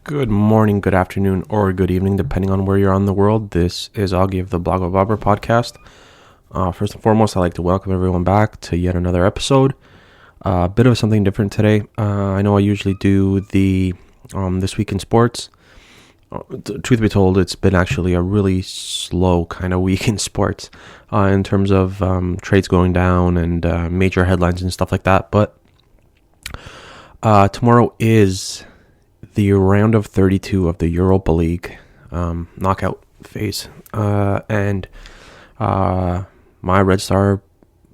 Good morning, good afternoon, or good evening, depending on where you're on the world. This is Augie of the Blago Blabber podcast. First and foremost, I'd like to welcome everyone back to yet another episode. A bit of something different today. I know I usually do the This Week in Sports. Truth be told, it's been actually a really slow kind of week in sports in terms of trades going down and major headlines and stuff like that. But tomorrow is the round of 32 of the Europa League knockout phase. And my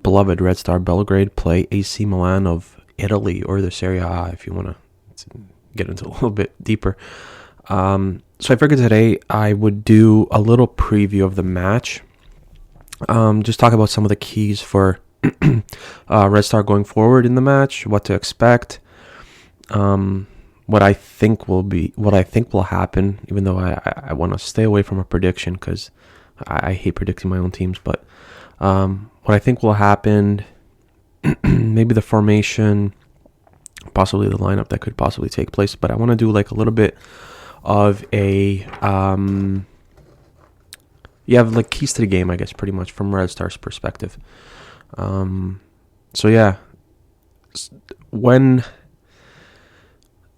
beloved Red Star Belgrade play AC Milan of Italy, or the Serie A if you want to get into a little bit deeper. So I figured today I would do a little preview of the match. Just talk about some of the keys for Red Star going forward in the match, what to expect. What I think will happen, even though I want to stay away from a prediction because I hate predicting my own teams. But what I think will happen, maybe the formation, possibly the lineup that could possibly take place. But I want to do like a little bit of a like keys to the game, I guess, pretty much from Red Star's perspective. So yeah, when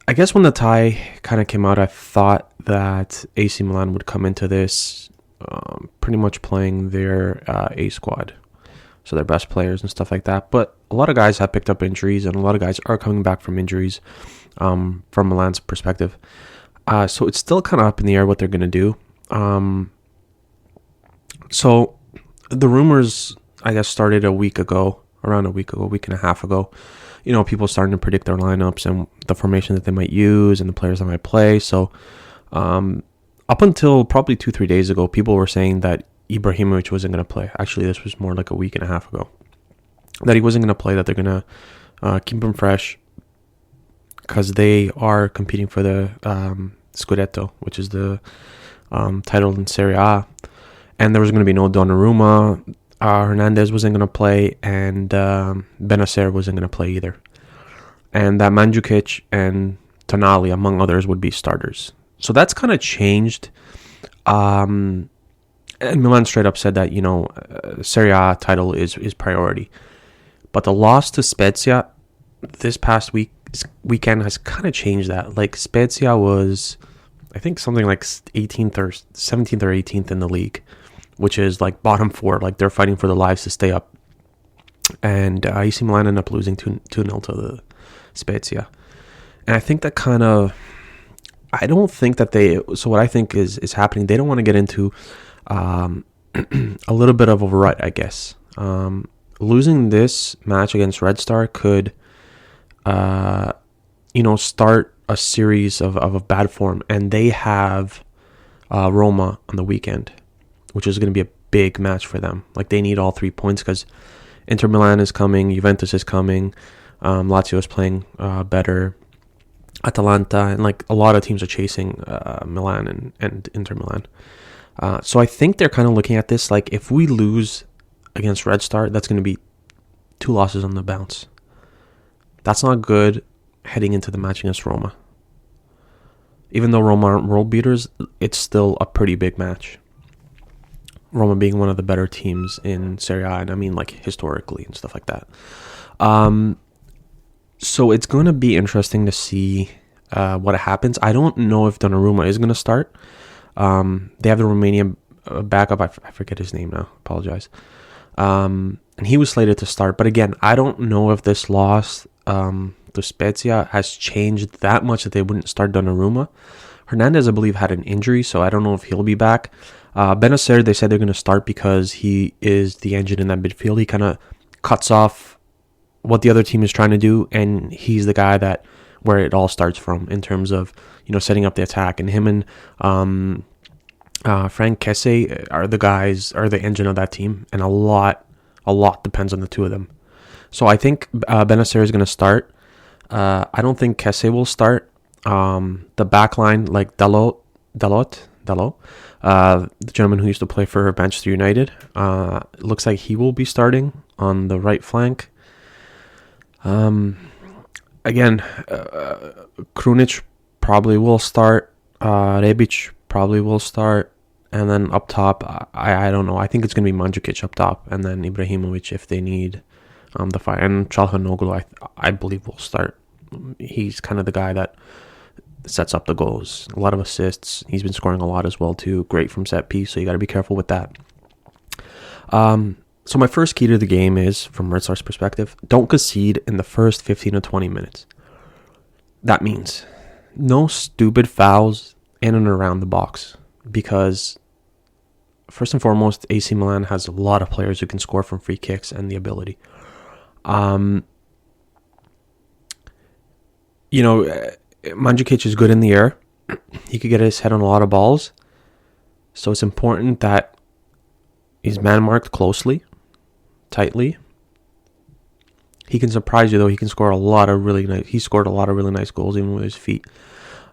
the tie kind of came out, I thought that AC Milan would come into this pretty much playing their A squad, so their best players and stuff like that. But a lot of guys have picked up injuries, and a lot of guys are coming back from injuries from Milan's perspective. So it's still kind of up in the air what they're going to do. So the rumors, I guess, started around a week and a half ago. You know, people starting to predict their lineups and the formation that they might use and the players that might play. So up until probably 2-3 days ago, people were saying that Ibrahimovic wasn't going to play. Actually, this was more like a week and a half ago. That he wasn't going to play, that they're going to keep him fresh because they are competing for the Scudetto, which is the title in Serie A. And there was going to be no Donnarumma. Hernandez wasn't going to play, and Benacer wasn't going to play either. And that Mandzukic and Tonali, among others, would be starters. So that's kind of changed. And Milan straight up said that, Serie A title is priority. But the loss to Spezia this past weekend has kind of changed that. Like, Spezia was, I think, something like 17th or 18th in the league, which is like bottom four. Like, they're fighting for their lives to stay up. And AC Milan ended up losing 2-0 to the Spezia. And I think that kind of, so what I think is happening, they don't want to get into a little bit of a rut, I guess. Losing this match against Red Star could, start a series of bad form. And they have Roma on the weekend, which is going to be a big match for them. Like, they need all 3 points because Inter Milan is coming, Juventus is coming, Lazio is playing better, Atalanta, and like a lot of teams are chasing Milan and Inter Milan. So I think they're kind of looking at this like, if we lose against Red Star, that's going to be 2 losses on the bounce. That's not good heading into the match against Roma. Even though Roma aren't world beaters, it's still a pretty big match. Roma being one of the better teams in Serie A, and I mean like historically and stuff like that. So it's going to be interesting to see what happens. I don't know if Donnarumma is going to start. They have the Romanian backup. I forget his name now. Apologize. And he was slated to start. But again, I don't know if this loss to Spezia has changed that much that they wouldn't start Donnarumma. Hernandez, I believe, had an injury, so I don't know if he'll be back. Benacer, they said they're going to start because he is the engine in that midfield. He kind of cuts off what the other team is trying to do, and he's the guy where it all starts from in terms of, setting up the attack. And him and Frank Kesse are the engine of that team, and a lot depends on the two of them. So I think Benacer is going to start. I don't think Kesse will start. The back line, like Dalot, the gentleman who used to play for Manchester United, looks like he will be starting on the right flank. Again, Krunic probably will start. Rebic probably will start. And then up top, I don't know. I think it's going to be Mandzukic up top. And then Ibrahimovic if they need the fight. And Çalhanoğlu, I believe, will start. He's kind of the guy that sets up the goals. A lot of assists. He's been scoring a lot as well, too. Great from set piece, so you got to be careful with that. So my first key to the game is, from Red Star's perspective, don't concede in the first 15 to 20 minutes. That means no stupid fouls in and around the box. Because first and foremost, AC Milan has a lot of players who can score from free kicks and the ability. Mandzukic is good in the air. He could get his head on a lot of balls. So it's important that he's man-marked closely, tightly. He can surprise you, though. He can score a lot of really nice... He scored a lot of really nice goals, even with his feet.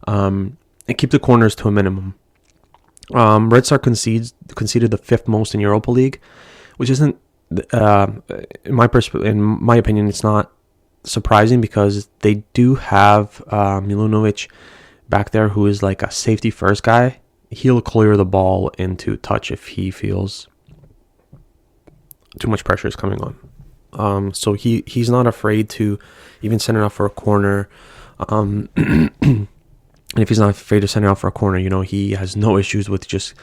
And keep the corners to a minimum. Red Star conceded the 5th most in Europa League, which isn't, in my opinion, it's not surprising because they do have Milanovic back there, who is like a safety first guy. He'll clear the ball into touch if he feels too much pressure is coming on. So he's not afraid to even send it off for a corner. And if he's not afraid to send it out for a corner, he has no issues with just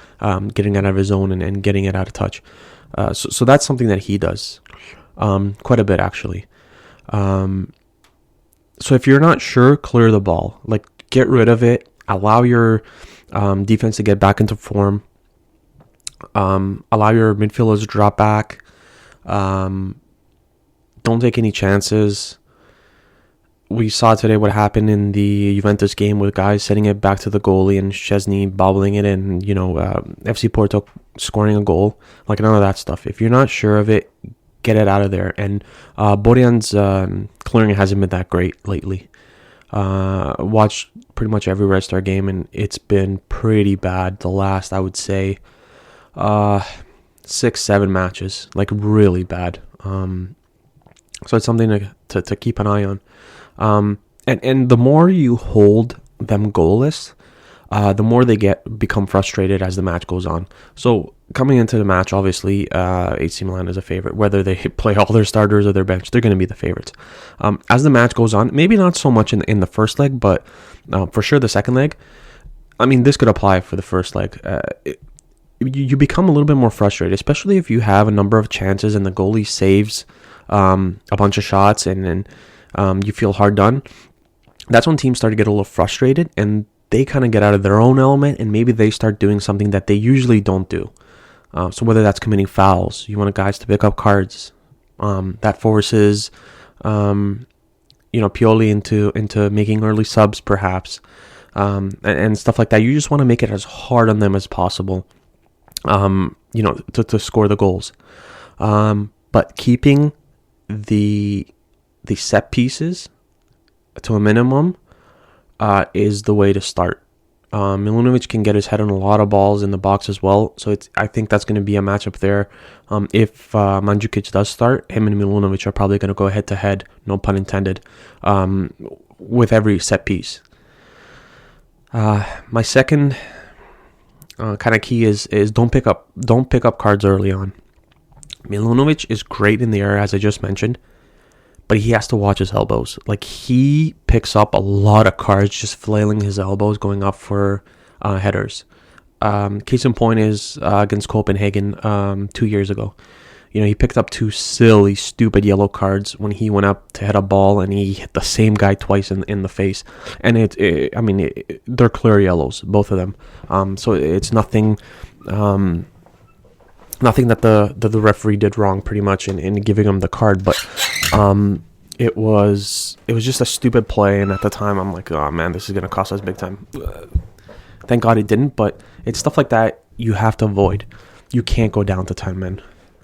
getting it out of his zone and getting it out of touch. So that's something that he does quite a bit, actually. So if you're not sure, clear the ball. Like, get rid of it. Allow your defense to get back into form. Allow your midfielders to drop back. Don't take any chances. We saw today what happened in the Juventus game with guys setting it back to the goalie and Szczesny bobbling it in, FC Porto scoring a goal. Like, none of that stuff. If you're not sure of it, get it out of there. And Borjan's clearing hasn't been that great lately. Watched pretty much every Red Star game, and it's been pretty bad. The last, I would say, 6-7 matches. Like, really bad. So it's something to keep an eye on. And the more you hold them goalless, the more they become frustrated as the match goes on. So coming into the match, obviously, AC Milan is a favorite. Whether they play all their starters or their bench, they're going to be the favorites. As the match goes on, maybe not so much in the first leg, but for sure the second leg. I mean, this could apply for the first leg. You become a little bit more frustrated, especially if you have a number of chances and the goalie saves a bunch of shots and then you feel hard done. That's when teams start to get a little frustrated and they kind of get out of their own element and maybe they start doing something that they usually don't do. So whether that's committing fouls, you want guys to pick up cards, that forces, Pioli into making early subs perhaps, and stuff like that. You just want to make it as hard on them as possible, to score the goals. But keeping the set pieces to a minimum is the way to start. Milanovic can get his head on a lot of balls in the box as well, so I think that's going to be a matchup there. If Mandzukic does start, him and Milanovic are probably going to go head to head, no pun intended, with every set piece. My second kind of key is don't pick up cards early on. Milanovic is great in the air, as I just mentioned, but he has to watch his elbows. Like, he picks up a lot of cards just flailing his elbows, going up for headers. Case in point is against Copenhagen 2 years ago. He picked up 2 silly, stupid yellow cards when he went up to hit a ball and he hit the same guy twice in the face. And they're clear yellows, both of them. So it's nothing that the referee did wrong, pretty much, in giving him the card, but it was just a stupid play, and at the time I'm like, oh man, this is gonna cost us big time. Thank God it didn't, but it's stuff like that you have to avoid. You can't go down to 10 men.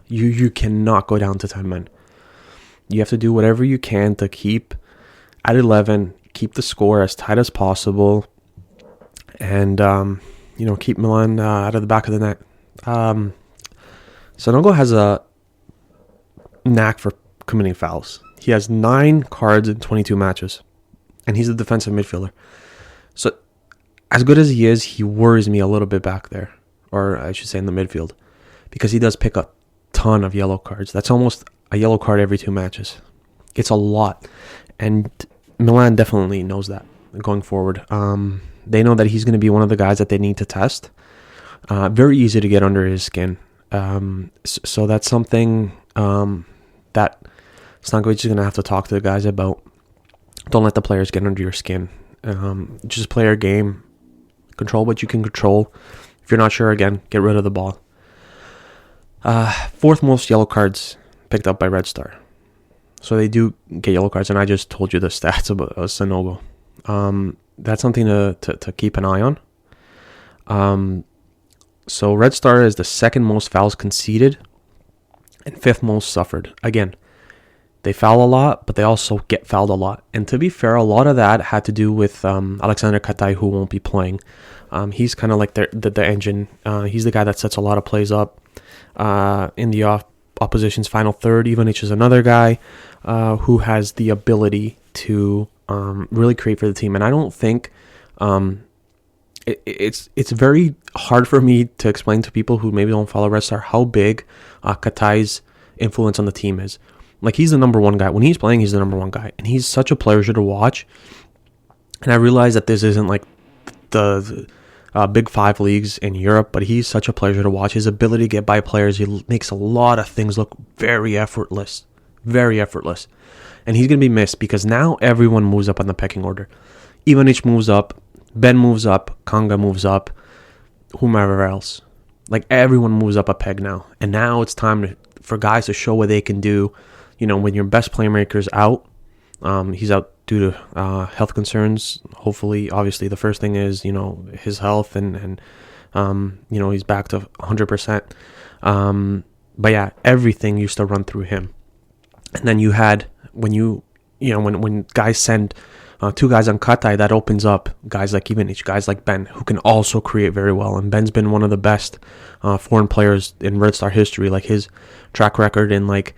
You cannot go down to 10 men. You have to do whatever you can to keep at 11, keep the score as tight as possible, and keep Milan out of the back of the net. Sanogo has a knack for committing fouls. He has 9 cards in 22 matches, and he's a defensive midfielder. So as good as he is, he worries me a little bit back there, or I should say in the midfield, because he does pick a ton of yellow cards. That's almost a yellow card every 2 matches. It's a lot, and Milan definitely knows that going forward. They know that he's going to be one of the guys that they need to test. Very easy to get under his skin. So that's something that Stankovic is going to have to talk to the guys about. Don't let the players get under your skin. Just play your game. Control what you can control. If you're not sure, again, get rid of the ball. 4th most yellow cards picked up by Red Star. So they do get yellow cards, and I just told you the stats about Sanogo. That's something to keep an eye on. So Red Star is the 2nd most fouls conceded and 5th most suffered. Again, they foul a lot, but they also get fouled a lot. And to be fair, a lot of that had to do with Alexander Katai, who won't be playing. He's kind of like the engine. He's the guy that sets a lot of plays up in the opposition's final third. Ivanic is another guy who has the ability to really create for the team. And I don't think it's very hard for me to explain to people who maybe don't follow Red Star how big Katai's influence on the team is. Like, he's the number one guy. When he's playing, he's the number one guy. And he's such a pleasure to watch. And I realize that this isn't like the big 5 leagues in Europe, but he's such a pleasure to watch. His ability to get by players, he makes a lot of things look very effortless. Very effortless. And he's going to be missed because now everyone moves up on the pecking order. Ivanic moves up. Ben moves up. Kanga moves up. Whomever else. Like, everyone moves up a peg now. And now it's time for guys to show what they can do. You know, when your best playmaker's out, he's out due to health concerns. Hopefully, obviously, the first thing is, you know, his health and you know, he's back to 100%. But yeah, everything used to run through him. And then you had, when guys send 2 guys on Katai, that opens up guys like Ivanic, guys like Ben, who can also create very well. And Ben's been one of the best foreign players in Red Star history. Like, his track record in like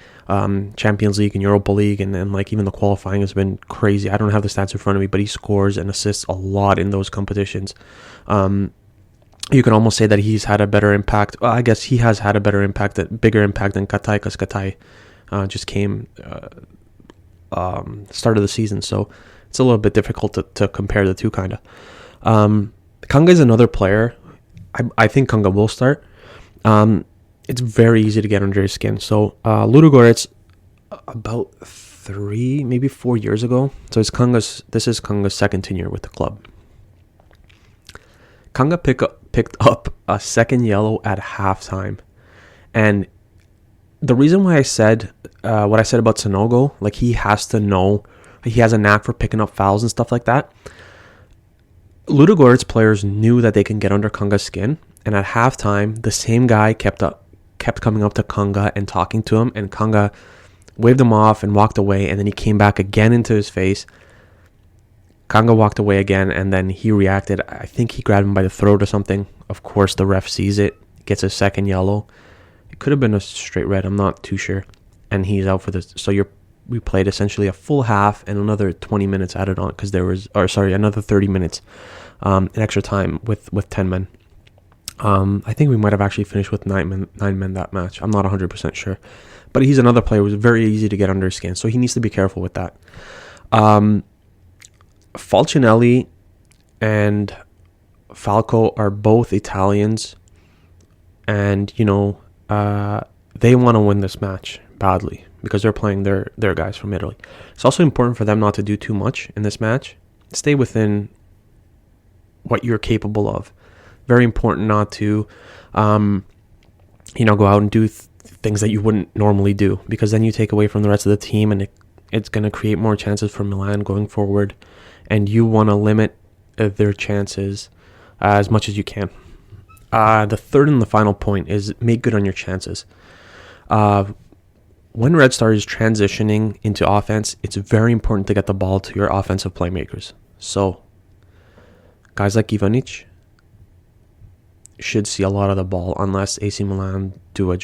Champions League and Europa League and like even the qualifying has been crazy. I don't have the stats in front of me, but he scores and assists a lot in those competitions. You can almost say that he's had a better impact. Well, I guess he has had a bigger impact than Katai, because Katai just came start of the season, so it's a little bit difficult to compare the two, kind of. Kanga is another player. I think Kanga will start. It's very easy to get under his skin. So Ludogorets, about 3, maybe 4 years ago. So this is Kanga's second tenure with the club. Kanga picked up a second yellow at halftime, and the reason why I said what I said about Sanogo, like, he has to know, he has a knack for picking up fouls and stuff like that. Ludogorets players knew that they can get under Kanga's skin, and at halftime, the same guy kept coming up to Kanga and talking to him, and Kanga waved him off and walked away, and then he came back again into his face. Kanga walked away again, and then he reacted. I think he grabbed him by the throat or something. Of course, the ref sees it, gets a second yellow. It could have been a straight red, I'm not too sure. And he's out for this. So we played essentially a full half and another 20 minutes added on, because another 30 minutes in extra time with 10 men. I think we might have actually finished with 9 men that match. I'm not 100% sure. But he's another player who's very easy to get under his skin, so he needs to be careful with that. Falcinelli and Falco are both Italians, and, you know, they want to win this match badly because they're playing their guys from Italy. It's also important for them not to do too much in this match. Stay within what you're capable of. Very important not to, go out and do things that you wouldn't normally do, because then you take away from the rest of the team, and it's going to create more chances for Milan going forward, and you want to limit their chances as much as you can. The third and the final point is make good on your chances. When Red Star is transitioning into offense, it's very important to get the ball to your offensive playmakers. So, guys like Ivanic should see a lot of the ball, unless AC Milan do a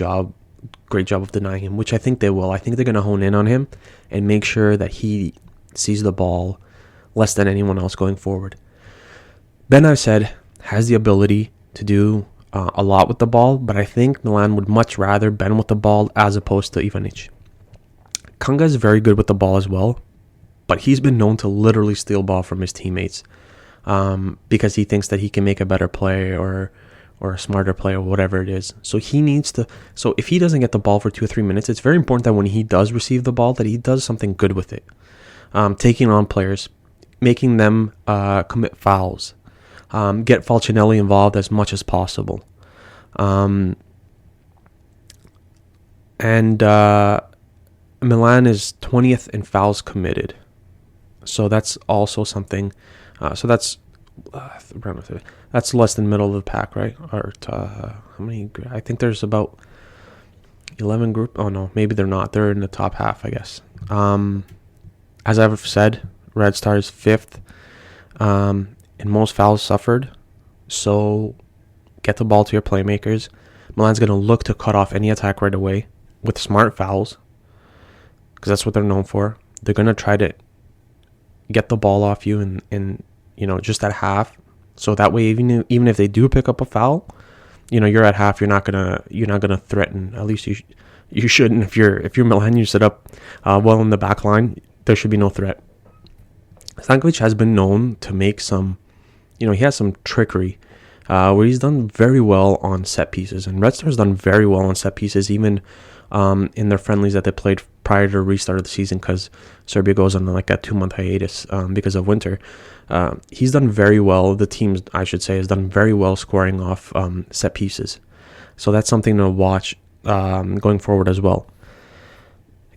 great job of denying him, which I think they will. I think they're going to hone in on him and make sure that he sees the ball less than anyone else going forward. Ben, I said, has the ability to do a lot with the ball, but I think Milan would much rather Ben with the ball as opposed to Ivanic. Kanga is very good with the ball as well, but he's been known to literally steal ball from his teammates because he thinks that he can make a better play or a smarter play or whatever it is. So he needs to. So if he doesn't get the ball for 2 or 3 minutes, it's very important that when he does receive the ball, that he does something good with it. Taking on players, making them commit fouls, get Falcinelli involved as much as possible, and Milan is 20th in fouls committed. So that's also something. So that's less than middle of the pack, right? Or how many? I think there's about 11 group. Oh no, maybe they're not. They're in the top half, I guess. As I've said, Red Star is 5th in most fouls suffered. So get the ball to your playmakers. Milan's going to look to cut off any attack right away with smart fouls, because that's what they're known for. They're going to try to get the ball off you in just at half. So that way, even if they do pick up a foul, you're at half. You're not gonna threaten. At least you shouldn't. If you're Milan, you set up well in the back line. There should be no threat. Stankovic has been known to make some, he has some trickery where he's done very well on set pieces, and Red Star's done very well on set pieces, even in their friendlies that they played prior to the restart of the season, because Serbia goes on like a 2-month hiatus because of winter. He's done very well. The team, I should say, has done very well scoring off set pieces. So that's something to watch going forward as well.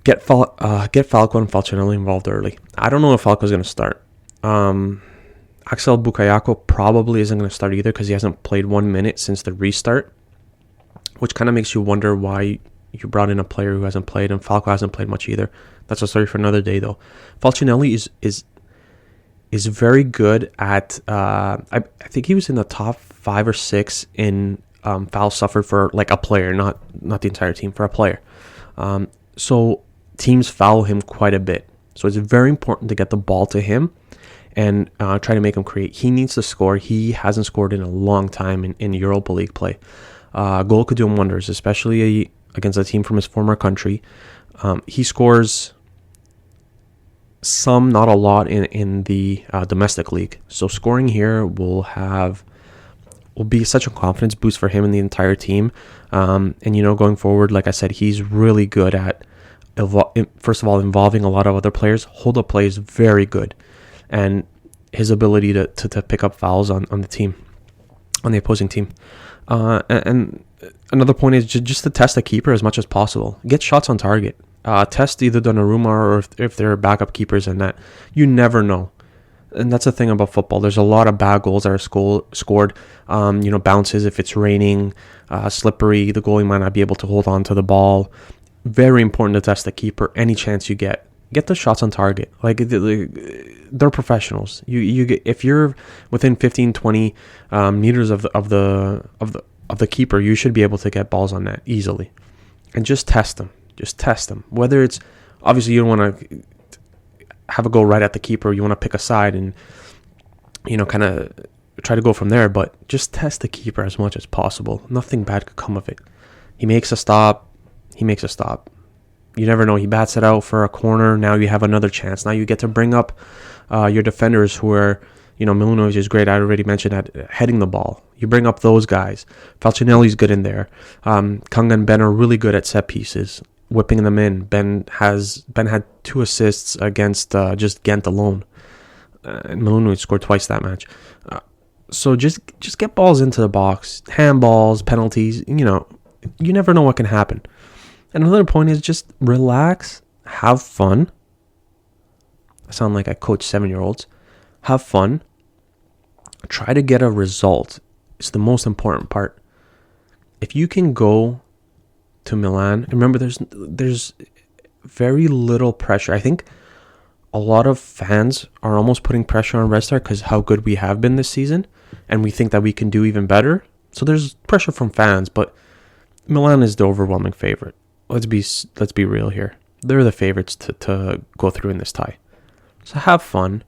Get Falco and Falcinelli involved early. I don't know if Falco's going to start. Axel Bukayako probably isn't going to start either, because he hasn't played 1 minute since the restart, which kind of makes you wonder why you brought in a player who hasn't played, and Falco hasn't played much either. That's a story for another day, though. Falcinelli is very good at. I think he was in the top 5 or 6 in fouls suffered for like a player, not the entire team, for a player. So teams foul him quite a bit. So it's very important to get the ball to him and try to make him create. He needs to score. He hasn't scored in a long time in Europa League play. Goal could do him wonders, especially against a team from his former country. He scores some, not a lot, in the domestic league. So scoring here will be such a confidence boost for him and the entire team. And going forward, like I said, he's really good at first of all involving a lot of other players. Hold up play is very good, and his ability to pick up fouls on the team, on the opposing team. And another point is just to test the keeper as much as possible. Get shots on target. Test either Donnarumma or if they're backup keepers in that. You never know. And that's the thing about football. There's a lot of bad goals that are scored. Bounces if it's raining, slippery. The goalie might not be able to hold on to the ball. Very important to test the keeper any chance you get. Get the shots on target. Like, they're professionals. You get, if you're within 15, 20 meters of the keeper, you should be able to get balls on net easily. And just test them. Just test them. Whether it's, obviously you don't want to have a go right at the keeper. You want to pick a side and, kind of try to go from there. But just test the keeper as much as possible. Nothing bad could come of it. He makes a stop. You never know. He bats it out for a corner. Now you have another chance. Now you get to bring up your defenders who are, Milanovic is great. I already mentioned that, heading the ball. You bring up those guys. Falcinelli's good in there. Kanga and Ben are really good at set pieces, whipping them in. Ben had 2 assists against just Ghent alone. And Milanovic scored twice that match. So just get balls into the box. Handballs, penalties. You never know what can happen. And another point is just relax, have fun. I sound like I coach 7-year-olds. Have fun. Try to get a result. It's the most important part. If you can go to Milan, remember there's very little pressure. I think a lot of fans are almost putting pressure on Red Star because how good we have been this season, and we think that we can do even better. So there's pressure from fans, but Milan is the overwhelming favorite. Let's be real here. They're the favorites to go through in this tie. So have fun.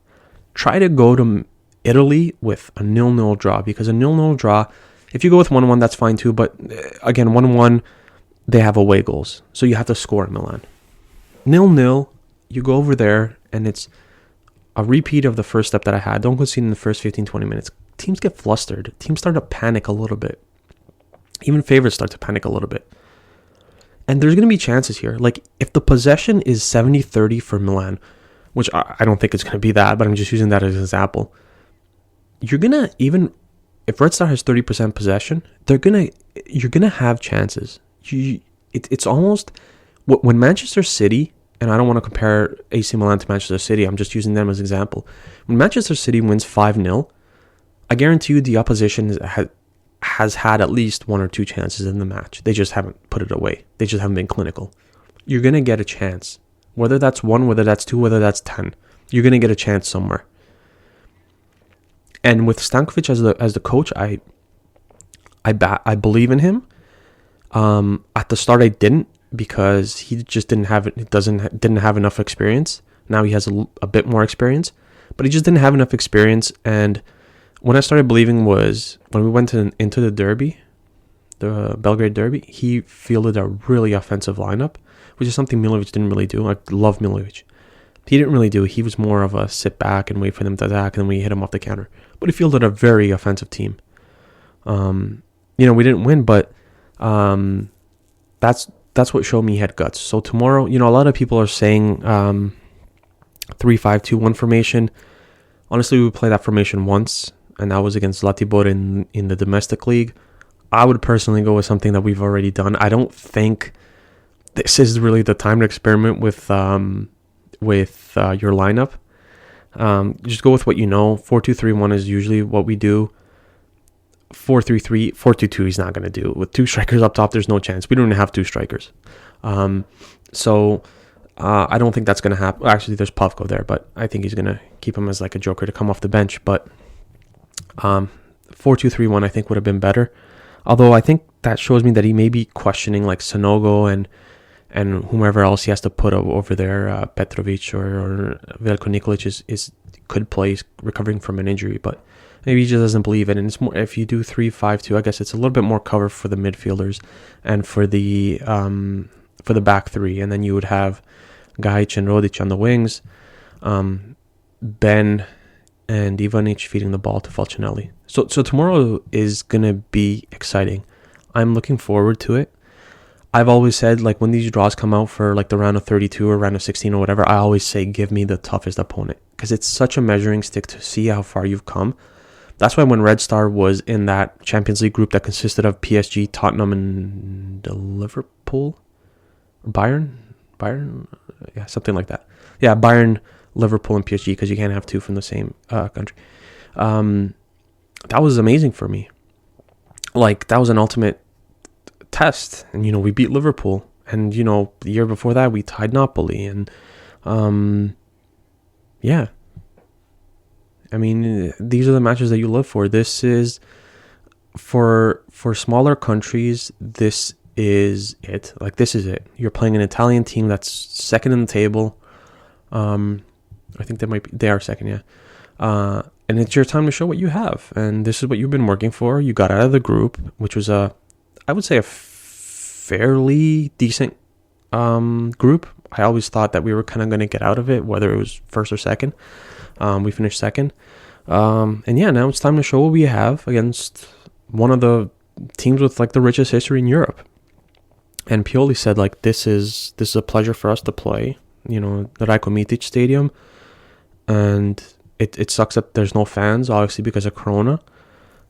Try to go to Italy with a 0-0 draw, because a 0-0 draw, if you go with 1-1, that's fine too. But again, 1-1, they have away goals, so you have to score in Milan. 0-0, you go over there, and it's a repeat of the first step that I had. Don't concede in the first 15, 20 minutes. Teams get flustered. Teams start to panic a little bit. Even favorites start to panic a little bit. And there's going to be chances here. Like, if the possession is 70-30 for Milan, which I don't think it's going to be that, but I'm just using that as an example. You're going to, even if Red Star has 30% possession, you're going to have chances. It's almost, when Manchester City, and I don't want to compare AC Milan to Manchester City, I'm just using them as an example. When Manchester City wins 5-0, I guarantee you the opposition has had at least 1 or 2 chances in the match. They just haven't put it away. They just haven't been clinical. You're going to get a chance. Whether that's 1, whether that's 2, whether that's 10. You're going to get a chance somewhere. And with Stankovic as the coach, I believe in him. At the start I didn't, because he just didn't have enough experience. Now he has a bit more experience, but he just didn't have enough experience. And when I started believing was when we went into the derby, the Belgrade derby, he fielded a really offensive lineup, which is something Milovic didn't really do. I love Milovic. He didn't really do. He was more of a sit back and wait for them to attack, and then we hit him off the counter. But he fielded a very offensive team. We didn't win, but that's what showed me he had guts. So tomorrow, a lot of people are saying 3-5-2-1 formation. Honestly, we played that formation once, and that was against Zlatibor in the domestic league. I would personally go with something that we've already done. I don't think this is really the time to experiment with your lineup. Just go with what you know. 4-2-3-1 is usually what we do. 4-3-3, 4-2-2 he's not going to do. With 2 strikers up top, there's no chance. We don't even have 2 strikers. So I don't think that's going to happen. Actually, there's Pavko there, but I think he's going to keep him as like a joker to come off the bench. But 4-2-3-1 I think would have been better. Although I think that shows me that he may be questioning like Sanogo and whomever else he has to put over there. Petrovic or Veljko Nikolic could play. He's recovering from an injury, but maybe he just doesn't believe it. And it's more, if you do 3-5-2, I guess it's a little bit more cover for the midfielders and for the back 3. And then you would have Gajic and Rodic on the wings, Ben and Ivanic feeding the ball to Falcinelli. So tomorrow is going to be exciting. I'm looking forward to it. I've always said, like, when these draws come out for like the round of 32 or round of 16 or whatever, I always say give me the toughest opponent, because it's such a measuring stick to see how far you've come. That's why when Red Star was in that Champions League group that consisted of PSG, Tottenham, and Liverpool, Bayern, yeah, something like that. Yeah, Bayern, Liverpool, and PSG, because you can't have 2 from the same country. That was amazing for me. Like, that was an ultimate test. And, we beat Liverpool. And, the year before that, we tied Napoli. And, yeah. I mean, these are the matches that you live for. This is, for smaller countries, this is it. Like, this is it. You're playing an Italian team that's second in the table. I think they are second, yeah. And it's your time to show what you have. And this is what you've been working for. You got out of the group, which was I would say a fairly decent group. I always thought that we were kind of going to get out of it, whether it was first or second. We finished second. And yeah, now it's time to show what we have against one of the teams with like the richest history in Europe. And Pioli said, like, this is a pleasure for us to play, the Rajko Mitic Stadium. And it sucks that there's no fans, obviously, because of Corona.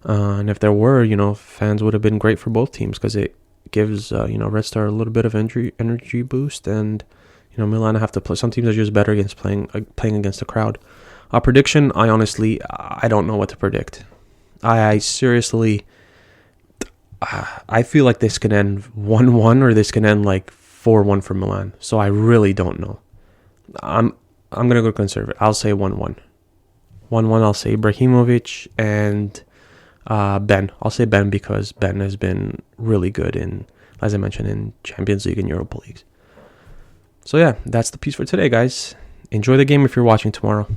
And if there were, fans would have been great for both teams, because it gives, Red Star a little bit of energy boost. And, Milan have to play. Some teams are just better against playing against the crowd. Prediction, I don't know what to predict. I seriously, I feel like this can end 1-1 or this can end like 4-1 for Milan. So I really don't know. I'm going to go conservative. I'll say 1-1. 1-1, I'll say Ibrahimovic and Ben. I'll say Ben because Ben has been really good as I mentioned, in Champions League and Europa Leagues. So yeah, that's the piece for today, guys. Enjoy the game if you're watching tomorrow.